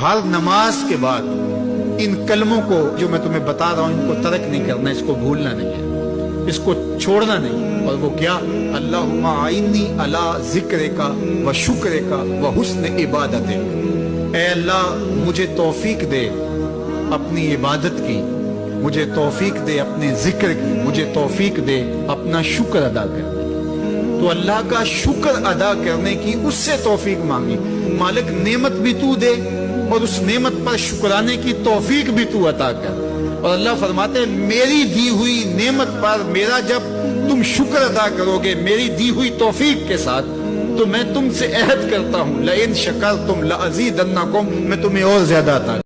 ہر نماز کے بعد ان کلموں کو جو میں تمہیں بتا رہا ہوں ان کو ترک نہیں کرنا، اس کو بھولنا نہیں ہے، اس کو چھوڑنا نہیں۔ اور وہ کیا؟ اللہم اعنی علی ذکرک و شکرک و حسن عبادتک، اے اللہ مجھے توفیق دے اپنی عبادت کی، مجھے توفیق دے اپنے ذکر کی، مجھے توفیق دے اپنا شکر ادا کرنے کی۔ تو اللہ کا شکر ادا کرنے کی اس سے توفیق مانگی، مالک نعمت بھی تو دے اور اس نعمت پر شکرانے کی توفیق بھی تو عطا کر۔ اور اللہ فرماتے ہیں میری دی ہوئی نعمت پر میرا جب تم شکر ادا کرو گے میری دی ہوئی توفیق کے ساتھ، تو میں تم سے عہد کرتا ہوں لئن شکرتم لازیدنکم، میں تمہیں اور زیادہ عطا